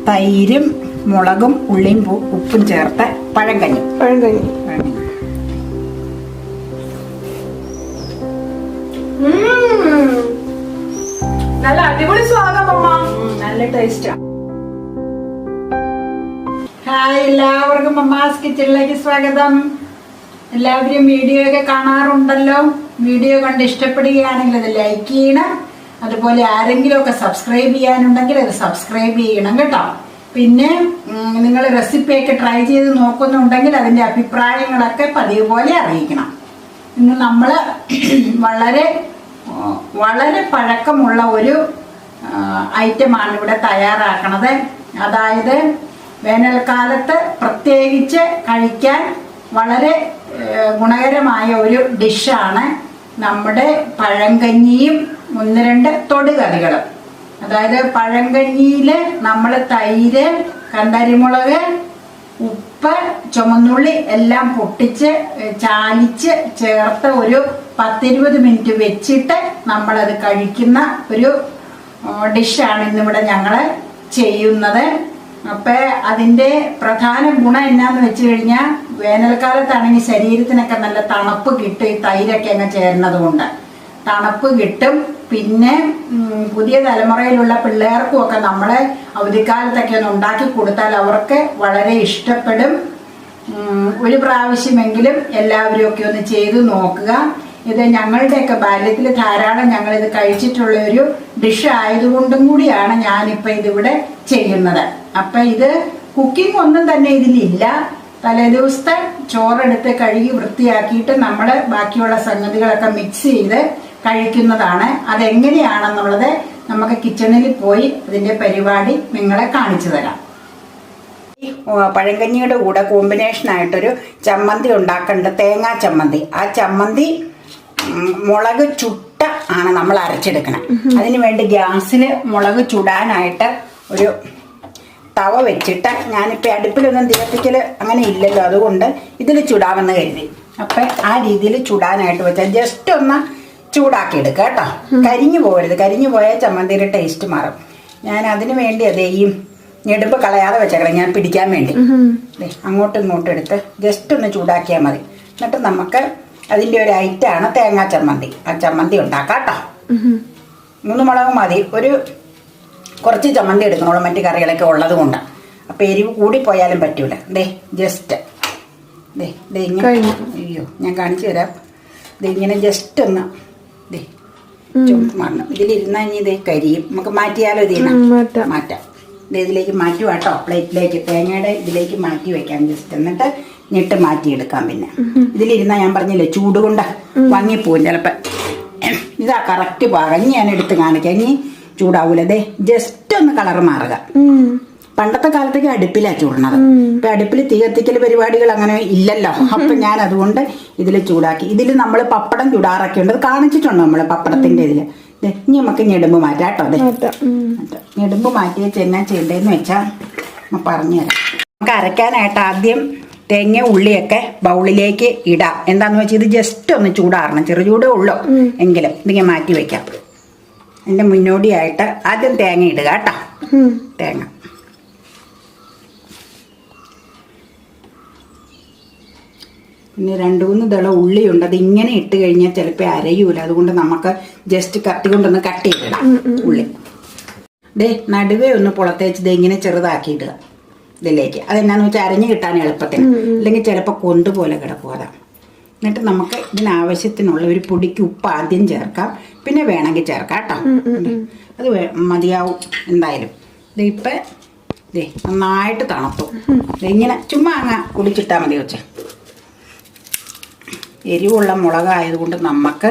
തൈരും മുളകും ഉള്ളിയും ഉപ്പും ചേർത്ത് പഴങ്കഞ്ഞി. നല്ല അടിപൊളി സ്വാദം അമ്മ, നല്ല ടേസ്റ്റാ. ഹായ്, എല്ലാവർക്കും മമ്മാസ് കിച്ചണിലേക്ക് സ്വാഗതം. എല്ലാവരും വീഡിയോ ഒക്കെ കാണാറുണ്ടല്ലോ. വീഡിയോ കണ്ട് ഇഷ്ടപ്പെടുകയാണെങ്കിൽ അത് ലൈക്ക് ചെയ്യണം. അതുപോലെ ആരെങ്കിലും ഒക്കെ സബ്സ്ക്രൈബ് ചെയ്യാനുണ്ടെങ്കിൽ അത് സബ്സ്ക്രൈബ് ചെയ്യണം കേട്ടോ. പിന്നെ നിങ്ങൾ റെസിപ്പിയൊക്കെ ട്രൈ ചെയ്ത് നോക്കുന്നുണ്ടെങ്കിൽ അതിൻ്റെ അഭിപ്രായങ്ങളൊക്കെ പതിവ് പോലെ അറിയിക്കണം. ഇന്ന് നമ്മൾ വളരെ പഴക്കമുള്ള ഒരു ഐറ്റമാണ് ഇവിടെ തയ്യാറാക്കണത്. അതായത് വേനൽക്കാലത്ത് പ്രത്യേകിച്ച് കഴിക്കാൻ വളരെ ഗുണകരമായ ഒരു ഡിഷാണ് നമ്മുടെ പഴങ്കഞ്ഞിയും 1-2 തൊടുകറികളും. അതായത് പഴങ്കഞ്ഞിയിൽ നമ്മൾ തൈര്, കാന്താരിമുളക്, ഉപ്പ്, ചുമന്നുള്ളി എല്ലാം പൊട്ടിച്ച് ചാലിച്ച് ചേർത്ത് ഒരു 10-20 മിനിറ്റ് വെച്ചിട്ട് നമ്മളത് കഴിക്കുന്ന ഒരു ഡിഷാണ് ഇന്നിവിടെ ഞങ്ങൾ ചെയ്യുന്നത്. അപ്പം അതിൻ്റെ പ്രധാന ഗുണം എന്നാന്ന് വെച്ച് കഴിഞ്ഞാൽ വേനൽക്കാലത്താണെങ്കിൽ ശരീരത്തിനൊക്കെ നല്ല തണുപ്പ് കിട്ടും. ഈ തൈരൊക്കെ അങ്ങ് ചേരുന്നത് കൊണ്ട് തണുപ്പ് കിട്ടും. പിന്നെ പുതിയ തലമുറയിലുള്ള പിള്ളേർക്കും ഒക്കെ നമ്മൾ അവധിക്കാലത്തൊക്കെ ഒന്ന് ഉണ്ടാക്കി കൊടുത്താൽ അവർക്ക് വളരെ ഇഷ്ടപ്പെടും. ഒരു പ്രാവശ്യമെങ്കിലും എല്ലാവരും ഒക്കെ ഒന്ന് ചെയ്തു നോക്കുക. ഇത് ഞങ്ങളുടെയൊക്കെ ബാല്യത്തിൽ ധാരാളം ഞങ്ങളിത് കഴിച്ചിട്ടുള്ള ഒരു ഡിഷ് ആയതുകൊണ്ടും കൂടിയാണ് ഞാനിപ്പോൾ ഇതിവിടെ ചെയ്യുന്നത്. അപ്പം ഇത് കുക്കിംഗ് ഒന്നും തന്നെ ഇതിലില്ല. തലേദിവസത്തെ ചോറെടുത്ത് കഴുകി വൃത്തിയാക്കിയിട്ട് നമ്മൾ ബാക്കിയുള്ള സംഗതികളൊക്കെ മിക്സ് ചെയ്ത് കഴിക്കുന്നതാണ്. അതെങ്ങനെയാണെന്നുള്ളത് നമുക്ക് കിച്ചണിൽ പോയി അതിൻ്റെ പരിപാടി നിങ്ങളെ കാണിച്ചു തരാം. പഴങ്കഞ്ഞിയുടെ കൂടെ കോമ്പിനേഷനായിട്ടൊരു ചമ്മന്തി ഉണ്ടാക്കേണ്ട, തേങ്ങാ ചമ്മന്തി. ആ ചമ്മന്തി മുളക് ചുട്ട ആണ് നമ്മൾ അരച്ചെടുക്കണം. അതിന് വേണ്ടി ഗ്യാസിൽ മുളക് ചുടാനായിട്ട് ഒരു തവ വെച്ചിട്ട്, ഞാനിപ്പോൾ അടുപ്പിലൊന്നും തീർത്തിക്കൽ അങ്ങനെ ഇല്ലല്ലോ, അതുകൊണ്ട് ഇതിൽ ചുടാമെന്ന് കരുതി. അപ്പം ആ രീതിയിൽ ചുടാനായിട്ട് വെച്ചാൽ ജസ്റ്റ് ഒന്ന് ചൂടാക്കി എടുക്കുക കേട്ടോ. കരിഞ്ഞു പോകരുത്. കരിഞ്ഞു പോയാൽ ചമ്മന്തിയുടെ ടേസ്റ്റ് മാറും. ഞാൻ അതിന് വേണ്ടി അതേ ഈ ഞെടുപ്പ് കളയാതെ വെച്ചേക്കണം, ഞാൻ പിടിക്കാൻ വേണ്ടി. അങ്ങോട്ടും ഇങ്ങോട്ടും എടുത്ത് ജസ്റ്റ് ഒന്ന് ചൂടാക്കിയാൽ മതി. എന്നിട്ട് നമുക്ക് അതിൻ്റെ ഒരു ഐറ്റമാണ് തേങ്ങാ ചമ്മന്തി. ആ ചമ്മന്തി ഉണ്ടാക്കാം കേട്ടോ. 3 മുളക് മതി. കുറച്ച് ചമ്മന്തി എടുക്കണോളൂ, മറ്റു കറികളൊക്കെ ഉള്ളത് കൊണ്ട്. അപ്പം എരിവ് കൂടിപ്പോയാലും പറ്റൂല. ജസ്റ്റ് ഇങ്ങനെ, അയ്യോ ഞാൻ കാണിച്ചു തരാം. ഇങ്ങനെ ജസ്റ്റ് ഒന്ന് മണ്ണം ഇതിലിരുന്ന ഇനി കരിയും. നമുക്ക് മാറ്റിയാലോ? ഇതിന് മാറ്റാം. ഇതിലേക്ക് മാറ്റുക കേട്ടോ. പ്ലേറ്റിലേക്ക് തേങ്ങയുടെ ഇതിലേക്ക് മാറ്റി വെക്കാം ജസ്റ്റ്. എന്നിട്ട് ഞെട്ട് മാറ്റിയെടുക്കാം. പിന്നെ ഇതിലിരുന്നാൽ ഞാൻ പറഞ്ഞില്ലേ ചൂട് കൊണ്ട് വങ്ങിപ്പോവും ചിലപ്പോൾ. ഇതാ കറക്റ്റ് പാകം. ഇനി ഞാൻ എടുത്ത് കാണിക്കാം. ഇനി ചൂടാവൂല. ജസ്റ്റ് ഒന്ന് കളർ മാറുക. പണ്ടത്തെ കാലത്തേക്ക് അടുപ്പിലാണ് ചൂടണത്. ഇപ്പൊ അടുപ്പിൽ തീ കത്തിക്കൽ പരിപാടികൾ അങ്ങനെ ഇല്ലല്ലോ. അപ്പൊ ഞാൻ അതുകൊണ്ട് ഇതിൽ ചൂടാക്കി. ഇതിൽ നമ്മൾ പപ്പടം ചൂടാറൊക്കെ ഉണ്ട്, കാണിച്ചിട്ടുണ്ട് നമ്മൾ പപ്പടത്തിന്റെ ഇതില്. ഇനി നമുക്ക് ഞെടുമ്പ് മാറ്റാം കേട്ടോ. ഞെടുമ്പ് മാറ്റി വെച്ച് എന്നാ ചെയ്യേണ്ടതെന്ന് വെച്ചാൽ പറഞ്ഞുതരാം. നമുക്ക് അരയ്ക്കാനായിട്ട് ആദ്യം തേങ്ങ ഉള്ളിയൊക്കെ ബൗളിലേക്ക് ഇടാം. എന്താന്ന് വെച്ചാൽ ഇത് ജസ്റ്റ് ഒന്ന് ചൂടാറണം. ചെറുചൂടേ ഉള്ളൂ എങ്കിലും ഇതിങ്ങനെ മാറ്റി വെക്കാം. അതിന്റെ മുന്നോടിയായിട്ട് ആദ്യം തേങ്ങ ഇടുക കേട്ടോ. തേങ്ങ പിന്നെ 2-3 ദള ഉള്ളിയുണ്ട്. അത് ഇങ്ങനെ ഇട്ട് കഴിഞ്ഞാൽ ചിലപ്പോൾ അരയൂല. അതുകൊണ്ട് നമുക്ക് ജസ്റ്റ് കത്തി കൊണ്ടൊന്ന് കട്ട് ചെയ്തിടാം ഉള്ളി. നടുവേ ഒന്ന് പുളത്തേച്ച് ഇങ്ങനെ ചെറുതാക്കി ഇടുക ഇതിലേക്ക്. അതെന്നാന്ന് വെച്ചാൽ അരഞ്ഞു കിട്ടാൻ എളുപ്പത്തിന്. അല്ലെങ്കിൽ ചിലപ്പോൾ കൊണ്ടുപോലെ കിടക്കും. അതാ. എന്നിട്ട് നമുക്ക് ഇതിനാവശ്യത്തിനുള്ള ഒരു പൊടിക്ക് ഉപ്പ് ആദ്യം ചേർക്കാം. പിന്നെ വേണമെങ്കിൽ ചേർക്കാം കേട്ടോ. അത് മതിയാവും എന്തായാലും. ഇപ്പം നന്നായിട്ട് തണുത്തു. ഇങ്ങനെ ചുമ്മാ അങ്ങ് കുടിച്ചിട്ടാൽ മതി. വെച്ച് എരിവുള്ള മുളകായതുകൊണ്ട് നമുക്ക്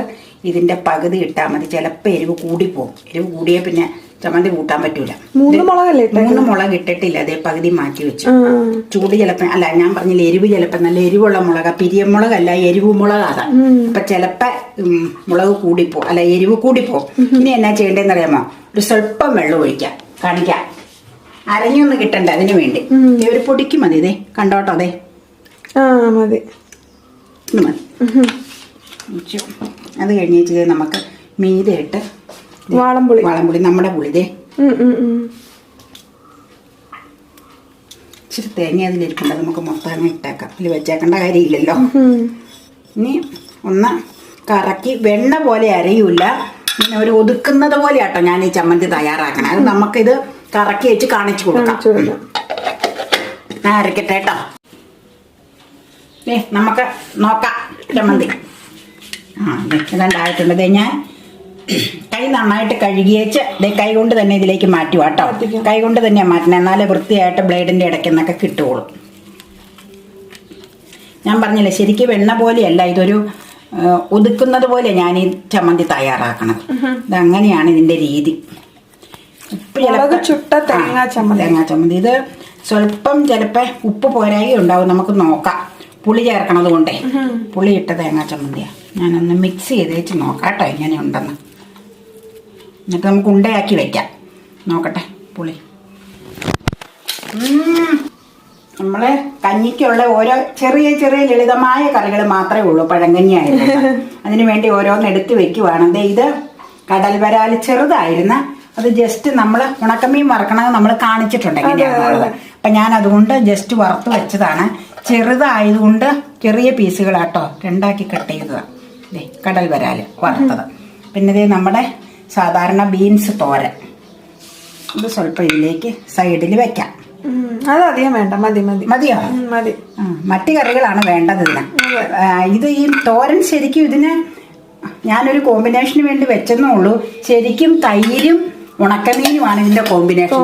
ഇതിൻ്റെ പകുതി ഇട്ടാൽ മതി. ചിലപ്പോൾ എരിവ് കൂടിപ്പോവും. എരിവ് കൂടിയാൽ പിന്നെ ചമ്മന്തി കൂട്ടാൻ പറ്റൂല. 3 മുളക് ഇട്ടിട്ടില്ല. പകുതി മാറ്റി വെച്ചു. ചൂട് ചിലപ്പോൾ അല്ല, ഞാൻ പറഞ്ഞില്ല എരിവ് ചിലപ്പോൾ നല്ല എരിവുള്ള മുളക, പിരിയമുളകല്ല, എരിവ് മുളക്. അതാ. അപ്പൊ ചിലപ്പോൾ മുളക് കൂടിപ്പോവും, അല്ല എരിവ് കൂടിപ്പോവും. ഇനി എന്നാ ചെയ്യേണ്ടതെന്ന് അറിയാമോ? ഒരു സ്വല്പം വെള്ളം ഒഴിക്കാം. കാണിക്കാം. അരഞ്ഞൊന്നും കിട്ടണ്ട. അതിന് വേണ്ടി ഒരു പൊടിക്ക് മതി. കണ്ടോട്ടോ. മതി. അത് കഴിഞ്ഞ് നമുക്ക് മീതെ ഇട്ട് വാളംപുളി നമ്മുടെ പുളി ഇച്ചിരി തേങ്ങ അതിലിരിക്കണ്ട, നമുക്ക് മൊത്തം അങ്ങ് ഇട്ടേക്കാം. ഇതിൽ വെച്ചേക്കേണ്ട കാര്യമില്ലല്ലോ. ഇനി ഒന്ന് കറക്കി, വെണ്ണ പോലെ അരയൂല, ഇങ്ങനെ ഒരു ഒതുക്കുന്നത് പോലെ ആട്ടോ ഞാൻ ഈ ചമ്മന്തി തയ്യാറാക്കണം. അത് നമുക്കിത് കറക്കി വെച്ച് കാണിച്ചു കൊടുക്കാം. ഞാൻ അരക്കട്ടെ കേട്ടോ. നമുക്ക് നോക്കാം ചമ്മന്തി. ഇതുണ്ടായിട്ടുണ്ട്. ഞാൻ കൈ നന്നായിട്ട് കഴുകിയേച്ച് കൈ കൊണ്ട് തന്നെ ഇതിലേക്ക് മാറ്റുക കേട്ടോ. കൈ കൊണ്ട് തന്നെയാണ് മാറ്റണം, എന്നാലേ വൃത്തിയായിട്ട് ബ്ലേഡിന്റെ ഇടയ്ക്ക് നിന്നൊക്കെ കിട്ടുകയുള്ളൂ. ഞാൻ പറഞ്ഞില്ലേ, ശരിക്കും വെണ്ണ പോലെയല്ല, ഇതൊരു ഒതുക്കുന്നത് പോലെ ഞാൻ ഈ ചമ്മന്തി തയ്യാറാക്കണം. ഇതങ്ങനെയാണ് ഇതിന്റെ രീതി. ചുട്ട തേങ്ങാ ചമ്മന്തി. ഇത് സ്വല്പം ചിലപ്പോൾ ഉപ്പ് പോരായി ഉണ്ടാവും, നമുക്ക് നോക്കാം. പുളി ചേർക്കണത് കൊണ്ടേ പുളി ഇട്ട തേങ്ങാ ചമ്മന്തിയാ. ഞാനൊന്ന് മിക്സ് ചെയ്ത് വെച്ച് നോക്കാം കേട്ടോ എങ്ങനെയുണ്ടെന്ന്. എന്നിട്ട് നമുക്ക് ഉണ്ടയാക്കി വെക്കാം. നോക്കട്ടെ പുളി. നമ്മള് കഞ്ഞിക്കുള്ള ഓരോ ചെറിയ ചെറിയ ലളിതമായ കറികൾ മാത്രമേ ഉള്ളൂ പഴങ്കഞ്ഞി ആയിരുന്നു. അതിനു വേണ്ടി ഓരോന്ന് എടുത്ത് വെക്കുവാണ്. ഇത് കടൽ വരാല് ചെറുതായിരുന്നു, അത് ജസ്റ്റ് നമ്മൾ ഉണക്കമീൻ വറക്കണത് നമ്മൾ കാണിച്ചിട്ടുണ്ട് എങ്ങനെയാണുള്ളത്. അപ്പൊ ഞാൻ അതുകൊണ്ട് ജസ്റ്റ് വറുത്ത് വെച്ചതാണ്. ചെറുതായതുകൊണ്ട് ചെറിയ പീസുകളാട്ടോ, രണ്ടാക്കി കട്ട് ചെയ്തതാണ്. കടൽ വരാല് വറുത്തത്. പിന്നെ ഇത് നമ്മുടെ സാധാരണ ബീൻസ് തോരൻ. ഇത് സ്വല്പം ഇതിലേക്ക് സൈഡിൽ വെക്കാം. അതധികം വേണ്ട, മതി മതി മതിയോ? മതി. മറ്റു കറികളാണ് വേണ്ടത് ഇതിന്. ഇത് ഈ തോരൻ ശരിക്കും ഇതിന് ഞാനൊരു കോമ്പിനേഷന് വേണ്ടി വെച്ചെന്നേ ഉള്ളൂ. ശരിക്കും തൈരും ഉണക്കമീനുമാണ് ഇതിന്റെ കോമ്പിനേഷൻ.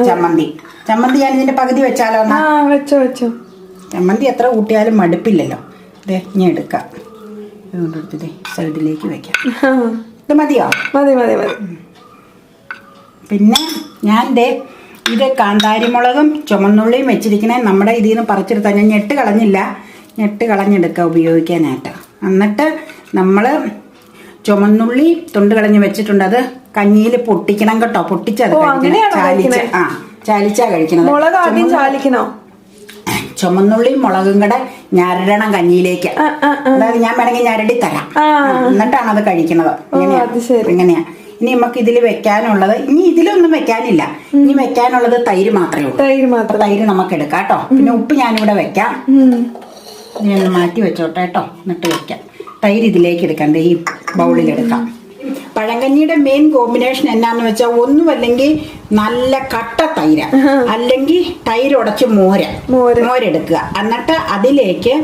ചമ്മന്തി ഞാൻ ഇതിന്റെ പകുതി വെച്ചാലോ? വെച്ചോ. ചമ്മന്തി എത്ര കൂട്ടിയാലും മടുപ്പില്ലല്ലോ. ഇതേ ഞാൻ എടുക്കാം. ഇതുകൊണ്ടെടുത്തത് സൈഡിലേക്ക് വെക്കാം. ഇത് മതിയോ? മതി മതി മതി. പിന്നെ ഞാൻ ഇത് കാന്താരിമുളകും ചുമന്നുള്ളിയും വെച്ചിരിക്കണേ നമ്മുടെ ഇതിൽ നിന്ന് പറിച്ചെടുത്താൽ. ഞാൻ ഞെട്ട് കളഞ്ഞില്ല, ഞെട്ട് കളഞ്ഞെടുക്കുക ഉപയോഗിക്കാനായിട്ട്. എന്നിട്ട് നമ്മൾ ചുമന്നുള്ളി തൊണ്ട് കളഞ്ഞ് വെച്ചിട്ടുണ്ട്. അത് കഞ്ഞിയിൽ പൊട്ടിക്കണം കേട്ടോ. പൊട്ടിച്ചത് ചാലിച്ചാ കഴിക്കണത്. ചുമന്നുള്ളിയും മുളകും കൂടെ ഞരടണം കഞ്ഞിയിലേക്ക്. അതായത് ഞാൻ വേണമെങ്കിൽ ഞരടി തരാം, എന്നിട്ടാണ് അത് കഴിക്കുന്നത്. ഇങ്ങനെയാ. ഇനി നമുക്ക് ഇതിൽ വെക്കാനുള്ളത്, ഇനി ഇതിലൊന്നും വെക്കാനില്ല. ഇനി വെക്കാനുള്ളത് തൈര് മാത്രമേ ഉള്ളൂ. തൈര് നമുക്ക് എടുക്കാം കേട്ടോ. പിന്നെ ഉപ്പ് ഞാനിവിടെ വെക്കാം. ഇതിനൊന്ന് മാറ്റി വെച്ചോട്ടെ കേട്ടോ. എന്നിട്ട് വെക്കാം. തൈര് ഇതിലേക്ക് എടുക്കണ്ടേ, ഈ ബൗളിലെടുക്കാം. പഴങ്കഞ്ഞിയുടെ മെയിൻ കോമ്പിനേഷൻ എന്നാന്ന് വെച്ചാൽ ഒന്നുമല്ലെങ്കിൽ നല്ല കട്ട തൈര, അല്ലെങ്കിൽ തൈര് ഉടച്ച് മോരെടുക്കുക. എന്നിട്ട് അതിലേക്ക്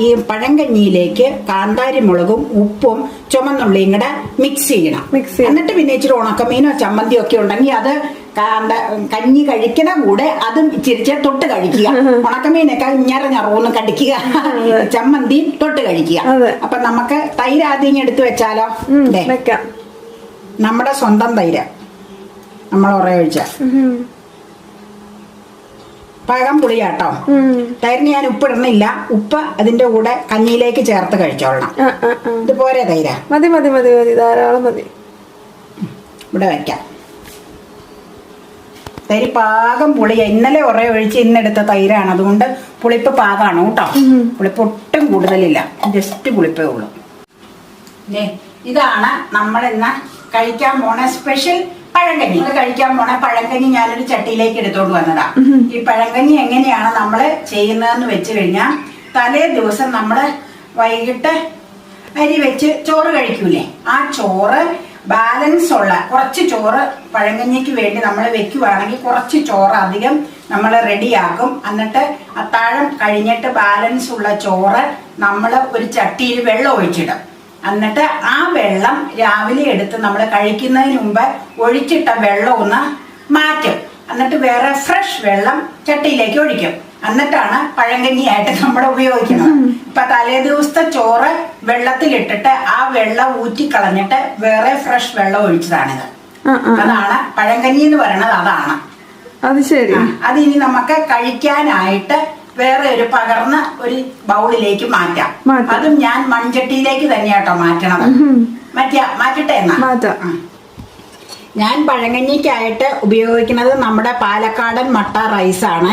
ഈ പഴങ്കഞ്ഞിയിലേക്ക് കാന്താരി മുളകും ഉപ്പും ചുമന്നുള്ളിയും കൂടെ മിക്സ് ചെയ്യണം. എന്നിട്ട് പിന്നെ ഇച്ചിരി ഉണക്കമീനോ ചമ്മന്തിയോ ഒക്കെ ഉണ്ടെങ്കിൽ അത് കഞ്ഞി കഴിക്കണ കൂടെ അതും ചിരിച്ച തൊട്ട് കഴിക്കുക. ഉണക്കമീനൊക്കെ ഞറഞ്ഞറൂന്ന് കടിക്കുക, ചമ്മന്തി തൊട്ട് കഴിക്കുക. അപ്പൊ നമുക്ക് തൈര് ആദ്യം എടുത്ത് വെച്ചാലോ? നമ്മുടെ സ്വന്തം തൈര് നമ്മൾ ഒഴിച്ച പഴം പുളിയാട്ടോ. തൈരിന് ഞാൻ ഉപ്പ് ഇടുന്നില്ല. ഉപ്പ് അതിന്റെ കൂടെ കഞ്ഞിയിലേക്ക് ചേർത്ത് കഴിച്ചോളണം. ഇതുപോലെ തൈര മതി മതി മതി മതി, ധാരാളം മതി. ഇവിടെ വെക്കാം. തൈര് പാകം പുളിയാ. ഇന്നലെ ഒഴിച്ച് ഇന്നെടുത്ത തൈരാണ്, അതുകൊണ്ട് പുളിപ്പ് പാകമാണ് കേട്ടോ. പുളിപ്പ് ഒട്ടും കൂടുതലില്ല, ജസ്റ്റ് പുളിപ്പേ ഉള്ളൂ. ഇതാണ് നമ്മൾ ഇന്ന് കഴിക്കാൻ പോണ സ്പെഷ്യൽ പഴങ്കഞ്ഞി. കഴിക്കാൻ പോണ പഴങ്കഞ്ഞി ഞാനൊരു ചട്ടിയിലേക്ക് എടുത്തോണ്ട് വന്നതാ. ഈ പഴങ്കഞ്ഞി എങ്ങനെയാണ് നമ്മള് ചെയ്യുന്നതെന്ന് വെച്ച് കഴിഞ്ഞാൽ, തലേ ദിവസം നമ്മള് വൈകിട്ട് അരി വെച്ച് ചോറ് കഴിക്കൂലേ, ആ ചോറ് ബാലൻസ് ഉള്ള കുറച്ച് ചോറ് പഴങ്കഞ്ഞിക്ക് വേണ്ടി നമ്മൾ വെക്കുവാണെങ്കിൽ കുറച്ച് ചോറ് അധികം നമ്മൾ റെഡിയാക്കും. എന്നിട്ട് അത്താഴം കഴിഞ്ഞിട്ട് ബാലൻസ് ഉള്ള ചോറ് നമ്മൾ ഒരു ചട്ടിയിൽ വെള്ളം ഒഴിച്ചിടും. എന്നിട്ട് ആ വെള്ളം രാവിലെ എടുത്ത് നമ്മൾ കഴിക്കുന്നതിന് മുമ്പ് ഒഴിച്ചിട്ട വെള്ളം ഒന്ന് മാറ്റും. എന്നിട്ട് വേറെ ഫ്രഷ് വെള്ളം ചട്ടിയിലേക്ക് ഒഴിക്കും. എന്നിട്ടാണ് പഴങ്കഞ്ഞിയായിട്ട് നമ്മൾ ഉപയോഗിക്കുന്നത്. ഇപ്പൊ തലേ ദിവസത്തെ ചോറ് വെള്ളത്തിലിട്ടിട്ട് ആ വെള്ളം ഊറ്റിക്കളഞ്ഞിട്ട് വേറെ ഫ്രഷ് വെള്ളം ഒഴിച്ചതാണിത്. അതാണ് പഴങ്കഞ്ഞി എന്ന് പറയുന്നത്. അതാണ് അത്. ശരി. അതിനി നമുക്ക് കഴിക്കാനായിട്ട് വേറെ ഒരു പകർന്ന ഒരു ബൗളിലേക്ക് മാറ്റാം. അതും ഞാൻ മൺചട്ടിയിലേക്ക് തന്നെയാട്ടോ മാറ്റണത്. മാറ്റട്ടെ എന്നാ. ഞാൻ പഴങ്കഞ്ഞിക്കായിട്ട് ഉപയോഗിക്കുന്നത് നമ്മുടെ പാലക്കാടൻ മട്ട റൈസാണ്.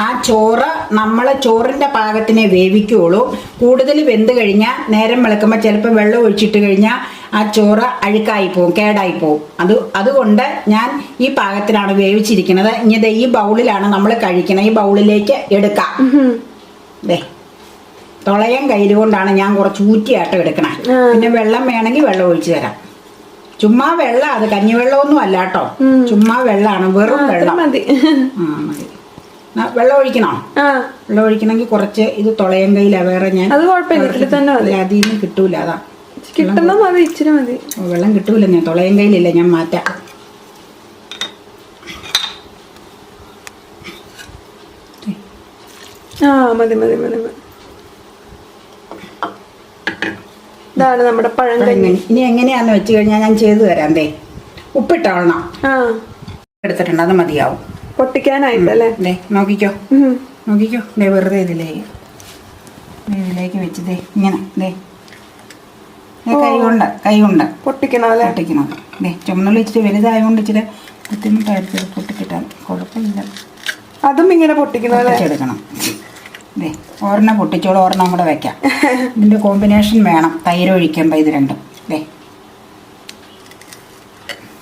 ആ ചോറ് നമ്മൾ ചോറിന്റെ പാകത്തിനെ വേവിക്കുള്ളൂ. കൂടുതൽ വെന്ത് കഴിഞ്ഞാൽ നേരം വെളുക്കുമ്പോൾ ചിലപ്പോൾ വെള്ളം ഒഴിച്ചിട്ട് കഴിഞ്ഞാൽ ആ ചോറ് അഴുക്കായി പോവും, കേടായി പോവും. അതുകൊണ്ട് ഞാൻ ഈ പാകത്തിലാണ് വേവിച്ചിരിക്കുന്നത്. ഇനി ദേ ഈ ബൗളിലാണ് നമ്മൾ കഴിക്കുന്നത്. ഈ ബൗളിലേക്ക് എടുക്കാം. ദേ തുളയം കയ്യിൽ കൊണ്ടാണ് ഞാൻ കുറച്ച് ഊറ്റിയാട്ടം എടുക്കണേ. പിന്നെ വെള്ളം വേണമെങ്കിൽ വെള്ളം ഒഴിച്ചു തരാം. ചുമ്മാ വെള്ളം, അത് കഞ്ഞിവെള്ളമൊന്നും അല്ല കേട്ടോ, ചുമ്മാ വെള്ളമാണ്, വെറും വെള്ളം മതി. വെള്ളം ഒഴിക്കണോ? വെള്ളം ഒഴിക്കണമെങ്കിൽ കുറച്ച് ഇത് തുളയം കയ്യിലാ, വേറെ ഞാൻ അതിൽ നിന്ന് കിട്ടൂല, അതാ ഇച്ചിരി മതി. വെള്ളം കിട്ടൂല, ഞാൻ തുളയം കയ്യിലില്ല, ഞാൻ മാറ്റാം. മതി മതി മതി. ഇതാണ് നമ്മുടെ പഴങ്കഞ്ഞി. ഇനി എങ്ങനെയാന്ന് വെച്ച് കഴിഞ്ഞാൽ ഞാൻ ചെയ്തു തരാം. ദേ ഉപ്പിട്ടോളണം. എടുത്തിട്ടുണ്ട്, അത് മതിയാവും പൊട്ടിക്കാനായിട്ടല്ലേ. ദേ നോക്കിക്കോ നോക്കിക്കോ. ദേ വെറുതെ ഇതിലേക്ക് വെച്ച് ദേ ഇങ്ങനെ ദേ കൈ കൊണ്ട് പൊട്ടിക്കണം. ദേ ചുമന്നുള്ളി ഇച്ചിരി വലുതായതുകൊണ്ട് ഇച്ചിരി ബുദ്ധിമുട്ടായിരിക്കും പൊട്ടിക്കിട്ടാൻ. കുഴപ്പമില്ല, അതും ഇങ്ങനെ പൊട്ടിക്കണം. ദേ ഒരെണ്ണം പൊട്ടിച്ചോളൂ, ഒരെണ്ണം കൂടെ വെക്കാം. ഇതിന്റെ കോമ്പിനേഷൻ വേണം, തൈര് ഒഴിക്കുമ്പോ ഇത് രണ്ടും. ദേ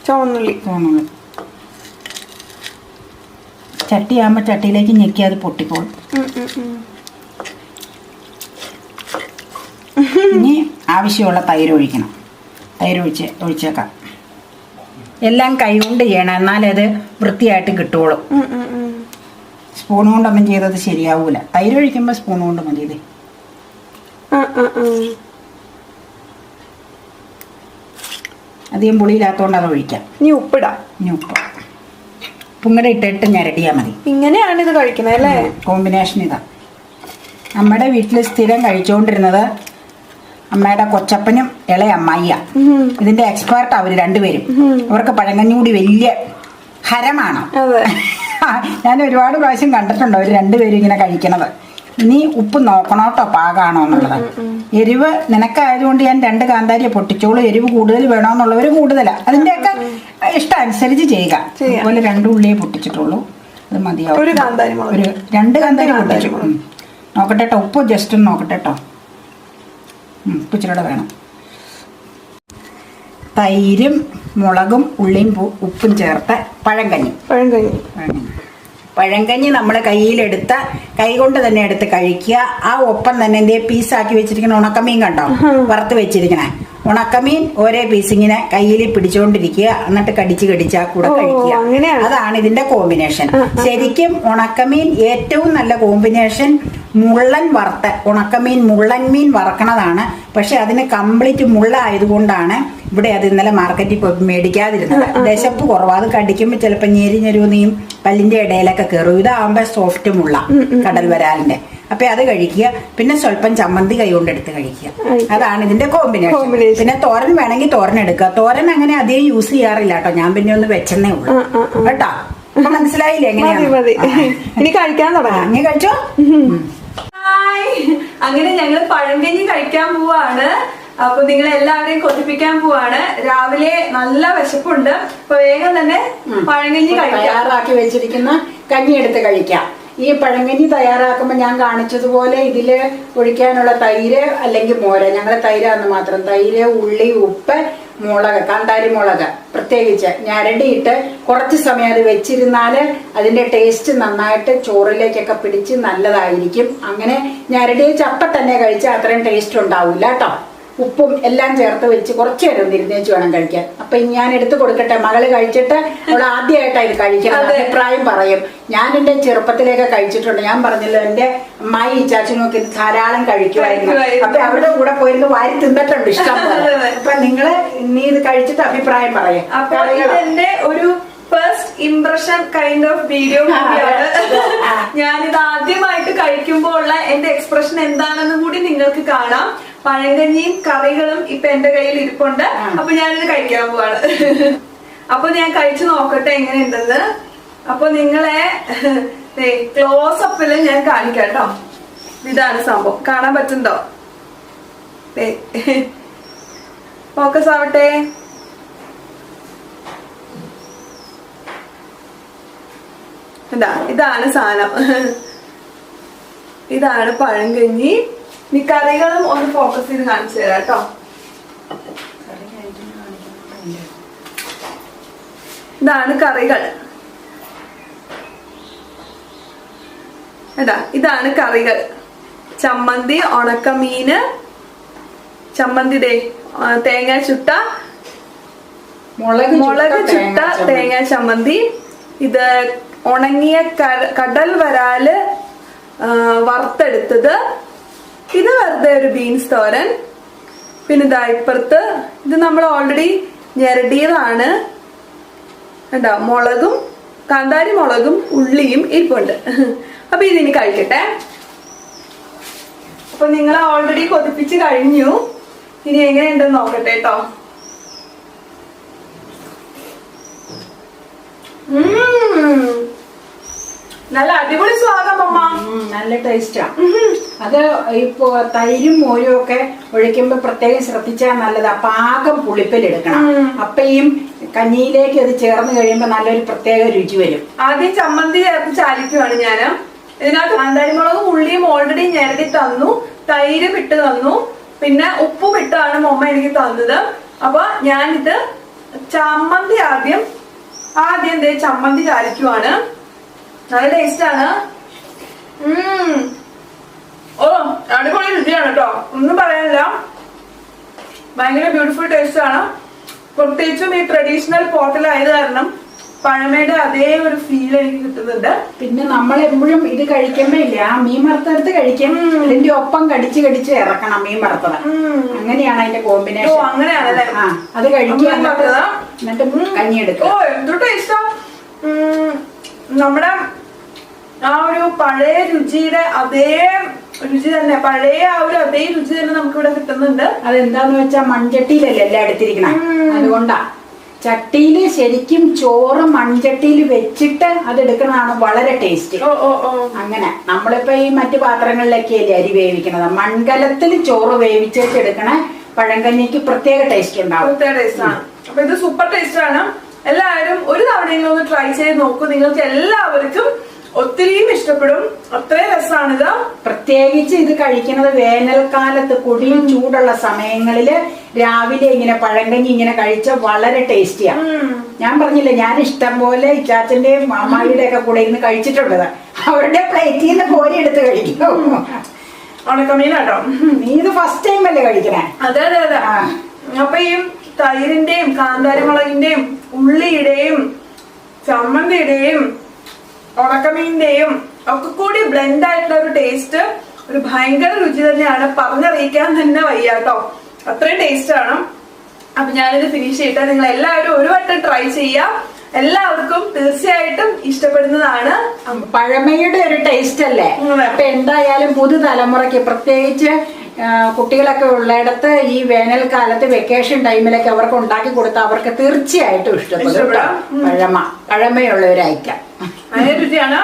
ചുവന്നുള്ളി ചട്ടിയാകുമ്പോ ചട്ടിയിലേക്ക് ഞെക്കി അത് പൊട്ടിക്കോളും. ഇനി ആവശ്യമുള്ള തൈര് ഒഴിക്കണം. തൈര് ഒഴിച്ചേക്കാം. എല്ലാം കൈ കൊണ്ട് ചെയ്യണം, എന്നാലേ അത് വൃത്തിയായിട്ട് കിട്ടുള്ളൂ. സ്പൂൺ കൊണ്ടൊന്നും ചെയ്തത് ശരിയാവൂല. തൈര് ഒഴിക്കുമ്പോ സ്പൂൺ കൊണ്ട് മതി. ഇത് അധികം പുളിയില്ലാത്തോണ്ട് അത് ഒഴിക്കാം. ഇനി ഉപ്പിടാം. ഉപ്പും കൂടെ ഇട്ടിട്ട് ഞരടിയാ മതി. ഇങ്ങനെയാണ് ഇത് കഴിക്കുന്നത് അല്ലേ? കോമ്പിനേഷൻ ഇതാ. നമ്മുടെ വീട്ടിൽ സ്ഥിരം കഴിച്ചുകൊണ്ടിരുന്നത് അമ്മയുടെ കൊച്ചപ്പനും ഇളയ അമ്മായിയ. ഇതിന്റെ എക്സ്പേർട്ട് അവര് രണ്ടുപേരും. അവർക്ക് പഴങ്കഞ്ഞൂടി വലിയ ഹരമാണ്. ഞാൻ ഒരുപാട് പ്രാവശ്യം കണ്ടിട്ടുണ്ട് അവർ രണ്ടുപേരും ഇങ്ങനെ കഴിക്കണത്. ഇനി ഉപ്പ് നോക്കണോട്ടോ പാകാണോ എന്നുള്ളത്. എരിവ് നിനക്കായതുകൊണ്ട് ഞാൻ 2 കാന്താരിയെ പൊട്ടിച്ചോളൂ. എരിവ് കൂടുതൽ വേണമെന്നുള്ളവർ കൂടുതലാ, അതിന്റെയൊക്കെ ഇഷ്ടം അനുസരിച്ച് ചെയ്യുക. അതുപോലെ 2 ഉള്ളിയെ പൊട്ടിച്ചിട്ടുള്ളൂ, അത് മതിയാവും. ഒരു 2 കാന്താരി പൊട്ടിച്ചു. നോക്കട്ടെ കേട്ടോ, ഉപ്പ് ജസ്റ്റ് ഒന്ന് നോക്കട്ടെ കേട്ടോ. ഉപ്പ് ഇച്ചിരി വേണം. തൈരും മുളകും ഉള്ളിയും ഉപ്പും ചേർത്ത പഴങ്കഞ്ഞി നമ്മൾ കയ്യിലെടുത്ത കൈ കൊണ്ട് തന്നെ എടുത്ത് കഴിക്കുക. ആ ഒപ്പം തന്നെ എന്തേ പീസാക്കി വെച്ചിരിക്കുന്ന ഉണക്കമീൻ കണ്ടോ, വറുത്ത് വെച്ചിരിക്കണേ ഉണക്കമീൻ ഓരോ പീസിങ്ങനെ കയ്യിൽ പിടിച്ചോണ്ടിരിക്കുക, എന്നിട്ട് കടിച്ച് ആ കൂടെ കഴിക്കുക. അതാണ് ഇതിന്റെ കോമ്പിനേഷൻ. ശരിക്കും ഉണക്കമീൻ ഏറ്റവും നല്ല കോമ്പിനേഷൻ മുള്ളൻ വറുത്ത ഉണക്കമീൻ, മുള്ളൻ മീൻ വറക്കണതാണ്. പക്ഷെ അതിന് കംപ്ലീറ്റ് മുള്ള ആയതുകൊണ്ടാണ് ഇവിടെ അത് ഇന്നലെ മാർക്കറ്റിൽ പോയി മേടിക്കാതിരുന്നത്. വിശപ്പ് കുറവാ, അത് കടിക്കുമ്പോൾ ചിലപ്പോൾ ഞെരിഞ്ഞെരുവെന്നെയും പല്ലിന്റെ ഇടയിലൊക്കെ കയറും. ഇതാകുമ്പോ സോഫ്റ്റ് മുള്ള കടൽ വരാലിന്റെ. അപ്പൊ അത് കഴിക്കുക. പിന്നെ സ്വല്പം ചമ്മന്തി കൈ കൊണ്ട് എടുത്ത് കഴിക്കുക. അതാണ് ഇതിന്റെ കോമ്പിനേഷൻ. പിന്നെ തോരൻ വേണമെങ്കിൽ തോരൻ എടുക്കുക. തോരൻ അങ്ങനെ അധികം യൂസ് ചെയ്യാറില്ല കേട്ടോ, ഞാൻ പിന്നെ ഒന്ന് വെച്ചെന്നേ ഉള്ളൂ കേട്ടോ. അപ്പൊ മനസ്സിലായില്ലേ എങ്ങനെയാണ്? ഇനി കഴിക്കാൻ തുടങ്ങാം. നീ കഴിച്ചോ? അങ്ങനെ ഞങ്ങൾ പഴങ്കഞ്ഞി കഴിക്കാൻ പോവാണ്. അപ്പൊ നിങ്ങൾ എല്ലാവരെയും കൊതിപ്പിക്കാൻ പോവാണ്. രാവിലെ നല്ല വിശപ്പുണ്ട്, അപ്പൊ വേഗം തന്നെ പഴങ്കഞ്ഞി തയ്യാറാക്കി വെച്ചിരിക്കുന്ന കഞ്ഞി എടുത്ത് കഴിക്കാം. ഈ പഴങ്കഞ്ഞി തയ്യാറാക്കുമ്പോൾ ഞാൻ കാണിച്ചതുപോലെ ഇതില് ഒഴിക്കാനുള്ള തൈര് അല്ലെങ്കിൽ മോര്, ഞങ്ങൾ തൈരാന്ന് മാത്രം. തൈര്, ഉള്ളി, ഉപ്പ്, മുളക്, കാന്താരി മുളക് പ്രത്യേകിച്ച് ഞരടിയിട്ട് കുറച്ച് സമയം അത് വെച്ചിരുന്നാല് അതിന്റെ ടേസ്റ്റ് നന്നായിട്ട് ചോറിലേക്കൊക്കെ പിടിച്ച് നല്ലതായിരിക്കും. അങ്ങനെ ഞരടി ചപ്പ തന്നെ കഴിച്ചാൽ അത്രയും ടേസ്റ്റ് ഉണ്ടാവില്ല കേട്ടോ. ഉപ്പും എല്ലാം ചേർത്ത് വെച്ച് കുറച്ച് നേരം തിരിഞ്ഞേച്ച് വേണം കഴിക്കാൻ. അപ്പൊ ഞാൻ എടുത്തു കൊടുക്കട്ടെ, മകള് കഴിച്ചിട്ട് അവൾ ആദ്യമായിട്ടാണ് ഇത് കഴിക്കണം, അഭിപ്രായം പറയും. ഞാൻ എന്റെ ചെറുപ്പത്തിലേക്ക് കഴിച്ചിട്ടുണ്ട്. ഞാൻ പറഞ്ഞല്ലോ, എന്റെ അമ്മായി ചാച്ചനൊക്കെ ഇത് ധാരാളം കഴിക്കുമായിരുന്നു. അപ്പൊ അവരുടെ കൂടെ പോയിരുന്നു വാരി തിന്നിട്ടുണ്ട് ഇഷ്ടം പോലെ. അപ്പൊ നിങ്ങള് നീ ഇത് കഴിച്ചിട്ട് അഭിപ്രായം പറയാം. അപ്പൊ ഇതെന്റെ ഒരു first impression kind of video കൂടിയാണ്. ഞാനിത് ആദ്യമായിട്ട് കഴിക്കുമ്പോൾ ഉള്ള എന്റെ എക്സ്പ്രഷൻ എന്താണെന്ന് കൂടി നിങ്ങൾക്ക് കാണാം. പഴങ്കഞ്ഞിയും കറികളും ഇപ്പൊ എന്റെ കയ്യിൽ ഇരിപ്പുണ്ട്. അപ്പൊ ഞാനിത് കഴിക്കാൻ പോവാണ്. അപ്പൊ ഞാൻ കഴിച്ചു നോക്കട്ടെ എങ്ങനെയുണ്ടെന്ന്. അപ്പൊ നിങ്ങളെ ക്ലോസ് അപ്പില് ഞാൻ കാണിക്കാം കേട്ടോ. ഇതാണ് സംഭവം, കാണാൻ പറ്റുന്നുണ്ടോ? ഫോക്കസ് ആവട്ടെ. ഇതാണ് സാധനം. ഇതാണ് പഴങ്കഞ്ഞി. നീ കറികളും ഒന്ന് ഫോക്കസ് ചെയ്ത് കാണിച്ചു തരാം കേട്ടോ. ഇതാണ് കറികൾ. ഇതാണ് കറികൾ. ചമ്മന്തി, ഉണക്കമീന്, ചമ്മന്തി തേങ്ങ ചുട്ട, മുളക് ചുട്ട തേങ്ങ ചമ്മന്തി. ഇത് ഉണങ്ങിയ കടൽ വരാല് വറുത്തെടുത്തത്. ഇത് വെറുതെ ഒരു ബീൻസ് തോരൻ. പിന്നെ ഇതാ ഇപ്പുറത്ത് ഇത് നമ്മൾ ഓൾറെഡി ഞെരടിയതാണ്. എന്താ മുളകും കാന്താരി മുളകും ഉള്ളിയും ഇരിപ്പുണ്ട്. അപ്പൊ ഇതിനി കഴിക്കട്ടെ. അപ്പൊ നിങ്ങൾ ഓൾറെഡി കൊതിപ്പിച്ച് കഴിഞ്ഞു. ഇനി എങ്ങനെയുണ്ടെന്ന് നോക്കട്ടെ കേട്ടോ. നല്ല അടിപൊളി സ്വാദം അമ്മ. നല്ല ടേസ്റ്റാ. അത് ഇപ്പൊ തൈരും മോരും ഒക്കെ ഒഴിക്കുമ്പോ പ്രത്യേകം ശ്രദ്ധിച്ചാൽ നല്ലതാ. പാകം പുളിപ്പിലെടുക്കണം. അപ്പയും കഞ്ഞിയിലേക്ക് അത് ചേർന്ന് കഴിയുമ്പോ നല്ലൊരു പ്രത്യേക രുചി വരും. ആദ്യം ചമ്മന്തി ചേർത്ത് ചാലിക്കുവാണ് ഞാന്. ഇതിനകത്ത് കാന്താരിമുളകും ഉള്ളിയും ഓൾറെഡി ഞെരടി തന്നു, തൈരും ഇട്ട് തന്നു, പിന്നെ ഉപ്പും ഇട്ടാണ് മമ്മ എനിക്ക് തന്നത്. അപ്പൊ ഞാനിത് ചമ്മന്തി ആദ്യം ചമ്മന്തി ചാലിക്കുവാണ്. നല്ല ടേസ്റ്റ് ആണ്. ഓ അടിപൊളി രുചിയാണ് കേട്ടോ, ഒന്നും പറയാനില്ല. ഭയങ്കര ബ്യൂട്ടിഫുൾ ടേസ്റ്റ് ആണ്. പ്രത്യേകിച്ചും ഈ ട്രഡീഷണൽ പോട്ടിലായത് കാരണം പഴമയുടെ അതേ ഒരു ഫീൽ എനിക്ക് കിട്ടുന്നുണ്ട്. പിന്നെ നമ്മൾ എപ്പോഴും ഇത് കഴിക്കുമ്പോ ഇല്ല, ആ മീൻ വറുത്തെടുത്ത് കഴിക്കും, ഇതിന്റെ ഒപ്പം കടിച്ച് ഇറക്കണം മീൻ വറുത്തത്. അങ്ങനെയാണ് അതിന്റെ കോമ്പിനേഷൻ. അങ്ങനെയാണല്ലേ? അത് കഴിക്കുക, എന്നിട്ട് കഞ്ഞി എടുക്കുക. ഓ എന്ത് ടേസ്റ്റാ. നമ്മുടെ ആ ഒരു പഴയ രുചിയുടെ അതേ രുചി തന്നെ, പഴയ ആ ഒരു അതേ രുചി തന്നെ നമുക്ക് ഇവിടെ കിട്ടുന്നുണ്ട്. അതെന്താന്ന് വെച്ചാ മൺചട്ടിയിലല്ലേ എല്ലാം എടുത്തിരിക്കണം, അതുകൊണ്ടാ. ചട്ടിയില് ശരിക്കും ചോറ് മൺചട്ടിയിൽ വെച്ചിട്ട് അത് എടുക്കണതാണ് വളരെ ടേസ്റ്റ്. അങ്ങനെ നമ്മളിപ്പോ ഈ മറ്റു പാത്രങ്ങളിലൊക്കെ അല്ലേ അരി വേവിക്കണത്. മൺകലത്തിൽ ചോറ് വേവിച്ചേച്ച് എടുക്കണ പഴങ്കഞ്ഞിക്ക് പ്രത്യേക ടേസ്റ്റ് ഉണ്ടാവും. പ്രത്യേക ടേസ്റ്റ് ആണ്. അപ്പൊ ഇത് സൂപ്പർ ടേസ്റ്റ് ആണ്. എല്ലാവരും ഒരു തവണയെങ്കിലും ഒന്ന് ട്രൈ ചെയ്ത് നോക്കൂ. നിങ്ങൾക്ക് എല്ലാവർക്കും ഒത്തിരിയും ഇഷ്ടപ്പെടും. അത്രയും രസമാണിത്. പ്രത്യേകിച്ച് ഇത് കഴിക്കുന്നത് വേനൽക്കാലത്ത് കൊടിയും ചൂടുള്ള സമയങ്ങളില് രാവിലെ ഇങ്ങനെ പഴങ്കഞ്ഞി ഇങ്ങനെ കഴിച്ച വളരെ ടേസ്റ്റിയാ. ഞാൻ പറഞ്ഞില്ലേ, ഞാൻ ഇഷ്ടം പോലെ ഇച്ചാച്ചന്റെയും അമ്മായിയുടെ ഒക്കെ കൂടെ ഇരുന്ന് കഴിച്ചിട്ടുള്ളത്. അവരുടെ പ്ലേറ്റിൽ നിന്ന് കോരി എടുത്ത് കഴിക്കും. ഉണക്കമീനാട്ടോ. നീ ഇത് ഫസ്റ്റ് ടൈം അല്ലേ കഴിക്കണേ? അതെ അതെ അതെ. അപ്പൊ ഈ തൈരിന്റെയും കാന്താരിമുളകിന്റെയും ഉള്ളിയുടെയും ചമ്മന്തിയുടെയും ഉണക്കമീന്റെയും ഒക്കെ കൂടി ബ്ലെൻഡ് ആയിട്ടുള്ള ഒരു ടേസ്റ്റ്, ഒരു ഭയങ്കര രുചി തന്നെയാണ്. പറഞ്ഞറിയിക്കാൻ തന്നെ വയ്യാട്ടോ, അത്രയും ടേസ്റ്റ് ആണ്. അപ്പൊ ഞാനിത് ഫിനിഷ് ചെയ്തിട്ട് നിങ്ങൾ എല്ലാവരും ഒരു വട്ടം ട്രൈ ചെയ്യാം. എല്ലാവർക്കും തീർച്ചയായിട്ടും ഇഷ്ടപ്പെടുന്നതാണ്. പഴമയുടെ ഒരു ടേസ്റ്റ് അല്ലേ? അപ്പൊ എന്തായാലും പുതുതലമുറയ്ക്ക്, പ്രത്യേകിച്ച് കുട്ടികളൊക്കെ ഉള്ളിടത്ത് ഈ വേനൽക്കാലത്ത് വെക്കേഷൻ ടൈമിലൊക്കെ അവർക്ക് ഉണ്ടാക്കി കൊടുത്താൽ അവർക്ക് തീർച്ചയായിട്ടും ഇഷ്ടപ്പെടും. പഴമയുള്ളവരായിരിക്കാം. നല്ല രുചിയാണ്.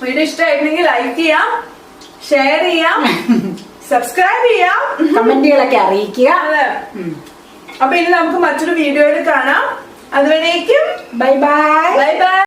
വീഡിയോ ഇഷ്ടമായിട്ടുണ്ടെങ്കിൽ ലൈക്ക് ചെയ്യാം, ഷെയർ ചെയ്യാം, സബ്സ്ക്രൈബ് ചെയ്യാം, കമന്റുകളൊക്കെ അറിയിക്കുക. അപ്പൊ ഇനി നമുക്ക് മറ്റൊരു വീഡിയോയിൽ കാണാം. അതുവരേക്കും ബൈ ബൈ. Bye bye.